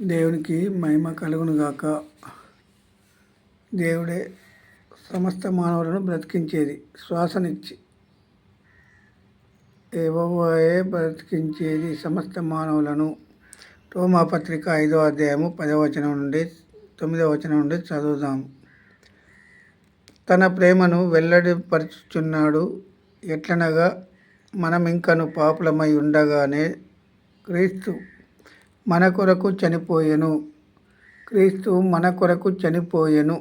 దేవునికి మహిమ కలుగునుగాక. దేవుడే సమస్త మానవులను బ్రతికించేది, శ్వాసనిచ్చి యెహోవాయే బ్రతికించేది సమస్త మానవులను. రోమాపత్రిక 5వ అధ్యాయము 10వ వచనం నుండి 9వ వచనం నుండి చదువుదాం. తన ప్రేమను వెల్లడిపరుచుచున్నాడు. ఎట్లనగా మనం ఇంకను పాపులమై ఉండగానే క్రీస్తు మన కొరకు చనిపోయెను. క్రీస్తు మన కొరకు చనిపోయెను.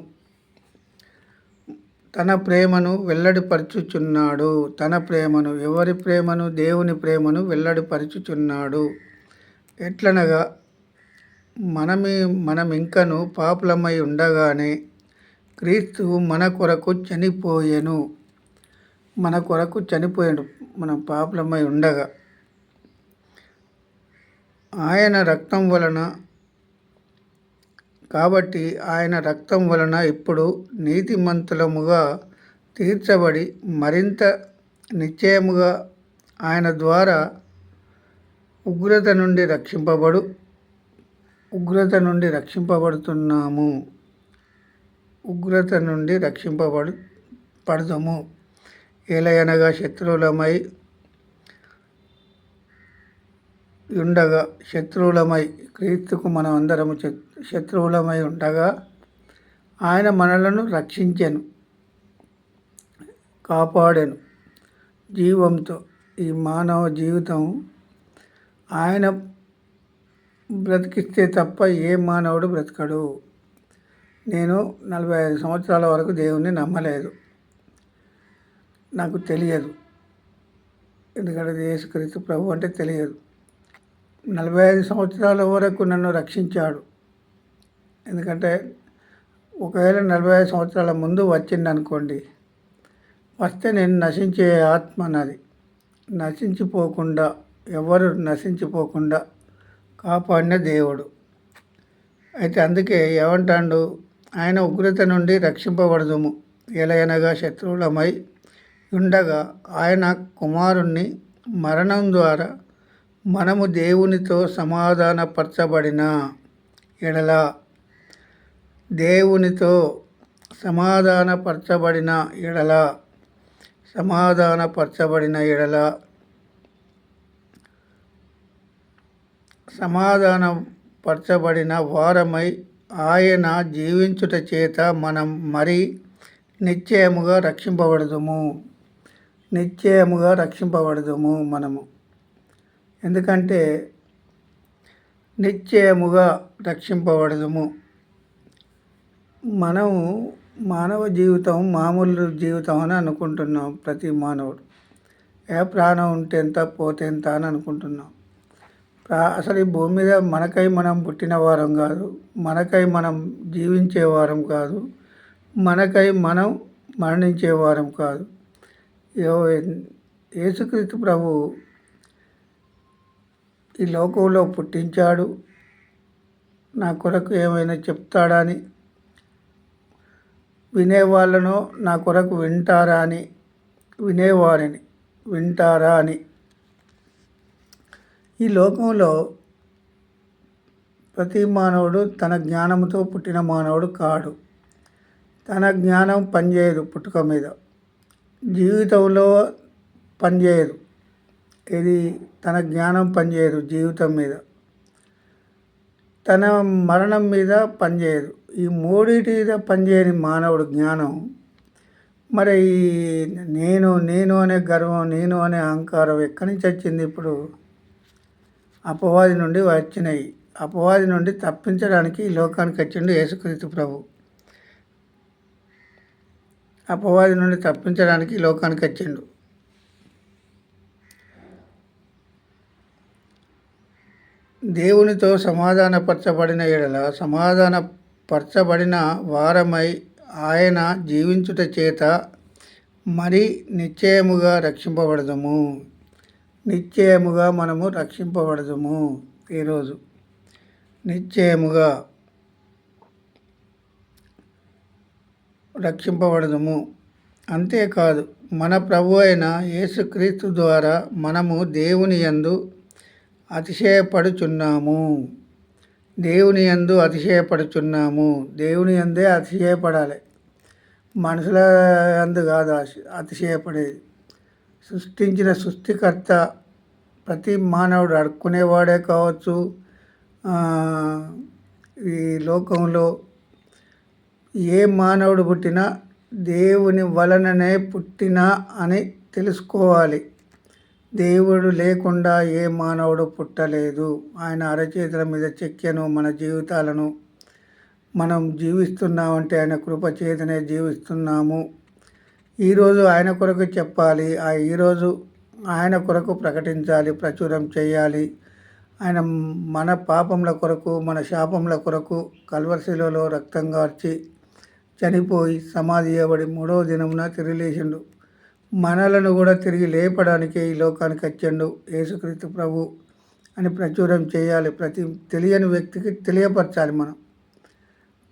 తన ప్రేమను వెల్లడిపరుచుచున్నాడు. తన ప్రేమను, ఎవరి ప్రేమను? దేవుని ప్రేమను వెల్లడిపరుచుచున్నాడు. ఎట్లనగా మనం ఇంకను పాపులమై ఉండగానే క్రీస్తు మన కొరకు చనిపోయెను. మన కొరకు చనిపోయాడు, మనం పాపులమై ఉండగా. ఆయన రక్తం వలన, కాబట్టి ఆయన రక్తం వలన ఇప్పుడు నీతిమంతులముగా తీర్చబడి మరింత నిశ్చయముగా ఆయన ద్వారా ఉగ్రత నుండి రక్షింపబడుతున్నాము. ఉగ్రత నుండి పడదము. ఎలయనగా శత్రువులమై క్రీస్తుకు మనం అందరము శత్రువులమై ఉండగా ఆయన మనలను రక్షించెను, కాపాడెను జీవంతో. ఈ మానవ జీవితం ఆయన బ్రతికిస్తే తప్ప ఏ మానవుడు బ్రతకడు. నేను 45 సంవత్సరాల వరకు దేవుణ్ణి నమ్మలేదు, నాకు తెలియదు. ఎందుకంటే యేసుక్రీస్తు ప్రభు అంటే తెలియదు. 45 సంవత్సరాల వరకు నన్ను రక్షించాడు. ఎందుకంటే ఒకవేళ 45 సంవత్సరాల ముందు వచ్చింది అనుకోండి, వస్తే నేను నశించే ఆత్మ నాది, ఎవరు నశించిపోకుండా కాపాడిన దేవుడు. అయితే అందుకే ఏమంటాడు, ఆయన ఉగ్రత నుండి రక్షింపబడదుము. ఎలయనగా శత్రువులమై ఉండగా ఆయన కుమారుణ్ణి మరణం ద్వారా మనము దేవునితో సమాధానపరచబడిన ఎడల, సమాధానపరచబడిన వారమై ఆయన జీవించుట చేత మనం మరి నిశ్చయముగా రక్షింపబడదుము. మనము ఎందుకంటే నిశ్చయముగా రక్షింపబడదుము. మనము మానవ జీవితం మామూలు జీవితం అని అనుకుంటున్నాం. ప్రతి మానవుడు ప్రాణం ఉంటే ఎంత, పోతే ఎంత అని అనుకుంటున్నాం. అసలు ఈ భూమి మీద మనకై మనం పుట్టిన వారం కాదు, మనకై మనం జీవించే వారం కాదు, మనకై మనం మరణించే వారం కాదు. యేసుక్రీస్తు ప్రభు ఈ లోకంలో పుట్టించాడు, నా కొరకు ఏమైనా చెప్తాడని, వినేవాళ్ళను నా కొరకు వింటారా అని. ఈ లోకంలో ప్రతి మానవుడు తన జ్ఞానంతో పుట్టిన మానవుడు కాడు. తన జ్ఞానం పనిచేయదు, పుట్టుక మీద జీవితంలో పనిచేయదు. తన జ్ఞానం పనిచేయదు జీవితం మీద, తన మరణం మీద పనిచేయదు. ఈ మూడింటి మీద పనిచేయని మానవుడు జ్ఞానం. మరి నేను అనే గర్వం, నేను అనే అహంకారం ఎక్కడి నుంచి వచ్చింది? ఇప్పుడు అపవాది నుండి వచ్చినాయి. అపవాది నుండి తప్పించడానికి ఈ లోకానికి వచ్చిండు యేసుక్రీస్తు ప్రభు. అపవాది నుండి తప్పించడానికి ఈ లోకానికి వచ్చిండు. దేవునితో సమాధానపరచబడిన ఎడల, సమాధానపరచబడిన వారమై ఆయన జీవించుట చేత మరి నిశ్చయముగా రక్షింపబడదుము. నిశ్చయముగా మనము రక్షింపబడదుము. ఈరోజు నిశ్చయముగా రక్షింపబడదుము. అంతేకాదు, మన ప్రభు అయిన యేసుక్రీస్తు ద్వారా మనము దేవుని యందు అతిశయపడుచున్నాము. దేవుని యందు అతిశయపడుచున్నాము. దేవుని యందే అతిశయపడాలి, మనుషుల యందు కాదు అతిశయపడేది. సృష్టించిన సృష్టికర్త ప్రతి మానవుడు అడుక్కునేవాడే కావచ్చు, ఈ లోకంలో ఏ మానవుడు పుట్టినా దేవుని వలననే పుట్టినా అని తెలుసుకోవాలి. దేవుడు లేకుండా ఏ మానవుడు పుట్టలేదు. ఆయన అరచేతుల మీద చెక్కెను మన జీవితాలను. మనం జీవిస్తున్నామంటే ఆయన కృప చేతనే జీవిస్తున్నాము. ఈరోజు ఆయన కొరకు చెప్పాలి, ఈరోజు ఆయన కొరకు ప్రకటించాలి, ప్రచురం చేయాలి. ఆయన మన పాపముల కొరకు, మన శాపముల కొరకు కల్వరిశిలలో రక్తం కార్చి చనిపోయి సమాధి చేయబడి 3వ దినమున తిరిగి లేచిండు. మనలను కూడా తిరిగి లేపడానికే ఈ లోకానికి వచ్చిండు యేసుక్రీస్తు ప్రభు అని ప్రచురం చేయాలి. ప్రతి తెలియని వ్యక్తికి తెలియపరచాలి. మనం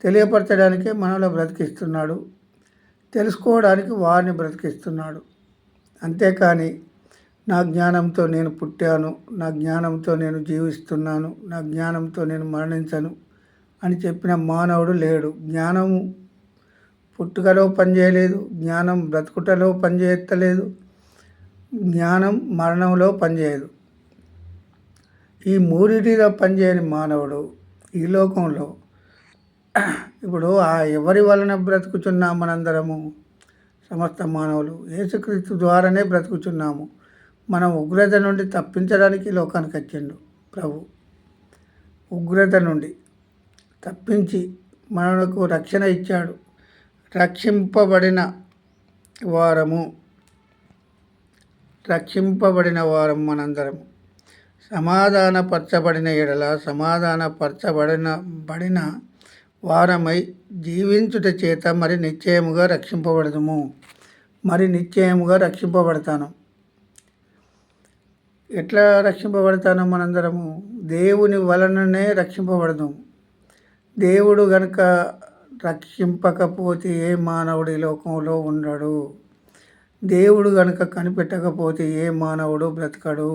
తెలియపరచడానికే మనలో బ్రతికిస్తున్నాడు, తెలుసుకోవడానికి వారిని బ్రతికిస్తున్నాడు. అంతేకాని నా జ్ఞానంతో నేను పుట్టాను, నా జ్ఞానంతో నేను జీవిస్తున్నాను, నా జ్ఞానంతో నేను మరణించను అని చెప్పిన మానవుడు లేడు. జ్ఞానం పుట్టుకలో పనిచేయలేదు, జ్ఞానం బ్రతుకుటలో పనిచేయలేదు, జ్ఞానం మరణంలో పనిచేయదు. ఈ మూడిటిలో పనిచేయని మానవుడు ఈ లోకంలో ఇప్పుడు ఎవరి వలన బ్రతుకుచున్నాం? మనందరము సమస్త మానవులు యేసుక్రీస్తు ద్వారానే బ్రతుకుచున్నాము. మనం ఉగ్రత నుండి తప్పించడానికి లోకానికి వచ్చిండు ప్రభు. ఉగ్రత నుండి తప్పించి మనకు రక్షణ ఇచ్చాడు. రక్షింపబడిన వారం మనందరము. సమాధానపరచబడిన ఎడల బడిన వారమై జీవించుట చేత మరి నిశ్చయముగా రక్షింపబడదుము. మరి నిశ్చయముగా రక్షింపబడతాను. ఎట్లా రక్షింపబడతానో మనందరము దేవుని వలననే రక్షింపబడదాం. దేవుడు గనుక రక్షింపకపోతే ఏ మానవుడు ఈ లోకంలో ఉండడు. దేవుడు గనుక కనిపెట్టకపోతే ఏ మానవుడు బ్రతకడు.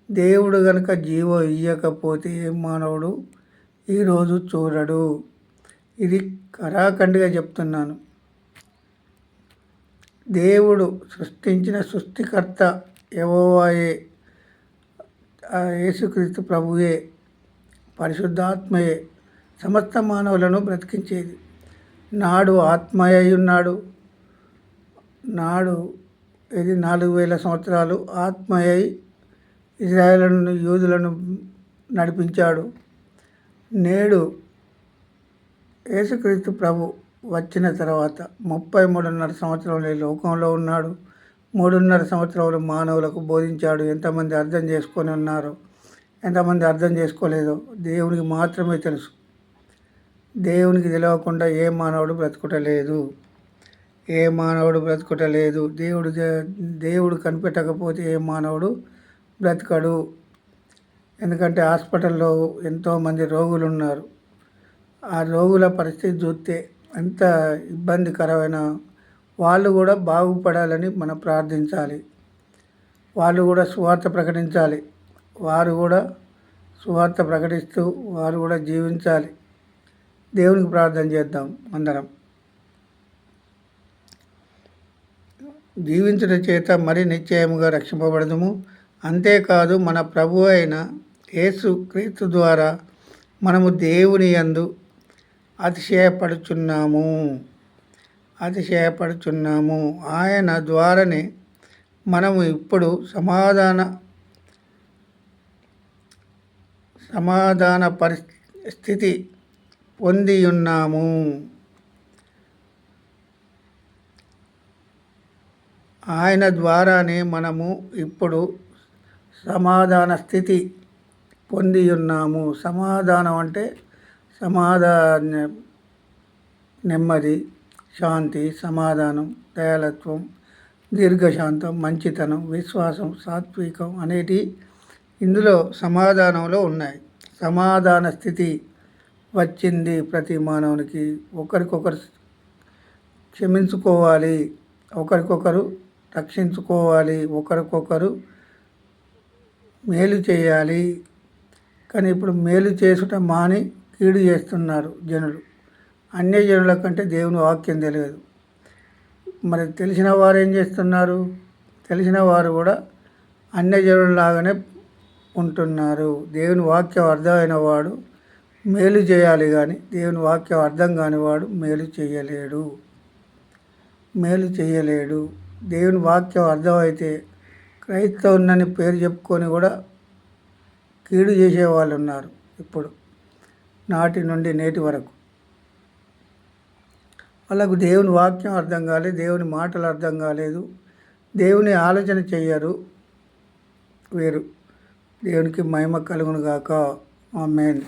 దేవుడు గనుక జీవం ఇయ్యకపోతే ఏ మానవుడు ఈరోజు చూడడు. ఇది కరాఖండిగా చెప్తున్నాను. దేవుడు సృష్టించిన సృష్టికర్త యెహోవాయే, యేసుక్రీస్తు ప్రభువే, పరిశుద్ధాత్మయే సమస్త మానవులను బ్రతికించేది. నాడు ఆత్మయ్య ఉన్నాడు. నాడు ఇది 4000 సంవత్సరాలు ఆత్మయ్య ఇజ్రాయేలును యూదులను నడిపించాడు. నేడు యేసుక్రీస్తు ప్రభు వచ్చిన తర్వాత 33.5 సంవత్సరాలు ఈ లోకంలో ఉన్నాడు. 3.5 సంవత్సరాలు మానవులకు బోధించాడు. ఎంతమంది అర్థం చేసుకొని ఉన్నారో, ఎంతమంది అర్థం చేసుకోలేదో దేవునికి మాత్రమే తెలుసు. దేవునికి తెలియకుండా ఏ మానవుడు బ్రతుకుటలేదు. దేవుడు కనిపెట్టకపోతే ఏ మానవుడు బ్రతకడు. ఎందుకంటే హాస్పిటల్లో ఎంతోమంది రోగులు ఉన్నారు. ఆ రోగుల పరిస్థితి చూస్తే ఎంత ఇబ్బందికరమైన, వాళ్ళు కూడా బాగుపడాలని మనం ప్రార్థించాలి. వాళ్ళు కూడా సువార్త ప్రకటించాలి. వారు కూడా సువార్త ప్రకటిస్తూ వారు కూడా జీవించాలి. దేవునికి ప్రార్థన చేద్దాం అందరం. జీవించుట చేత మరి నిశ్చయముగా రక్షింపబడదుము. అంతేకాదు మన ప్రభు అయిన యేసుక్రీస్తు ద్వారా మనము దేవుని యందు అతిశయపడుచున్నాము. ఆయన ద్వారానే మనము ఇప్పుడు సమాధాన పరిస్థితి పొంది ఉన్నాము. ఆయన ద్వారానే మనము ఇప్పుడు సమాధాన స్థితి పొంది ఉన్నాము. సమాధానం అంటే నెమ్మది, శాంతి, సమాధానం, దయాళత్వం, దీర్ఘశాంతం, మంచితనం, విశ్వాసం, సాత్వికం అనేటి ఇందులో సమాధానంలో ఉన్నాయి. సమాధాన స్థితి వచ్చింది ప్రతి మానవునికి. ఒకరికొకరు క్షమించుకోవాలి, ఒకరికొకరు రక్షించుకోవాలి, ఒకరికొకరు మేలు చేయాలి. కానీ ఇప్పుడు మేలు చేసుట మాని కీడు చేస్తున్నారు జనులు. అన్య జనుల కంటే దేవుని వాక్యం తెలియదు. మరి తెలిసిన వారు ఏం చేస్తున్నారు? తెలిసిన వారు కూడా అన్యజనుల్లాగానే ఉంటున్నారు. దేవుని వాక్యం అర్థమైన వాడు మేలు చేయాలి, కానీ దేవుని వాక్యం అర్థం కానివాడు మేలు చేయలేడు. దేవుని వాక్యం అర్థమైతే క్రైస్తవునని పేరు చెప్పుకొని కూడా కీడు చేసేవాళ్ళు ఉన్నారు. ఇప్పుడు నాటి నుండి నేటి వరకు వాళ్ళకు దేవుని వాక్యం అర్థం కాలేదు, దేవుని మాటలు అర్థం కాలేదు, దేవుని ఆలోచన చెయ్యరు వీరు. దేవునికి మహిమ కలుగును గాక. ఆమేన్.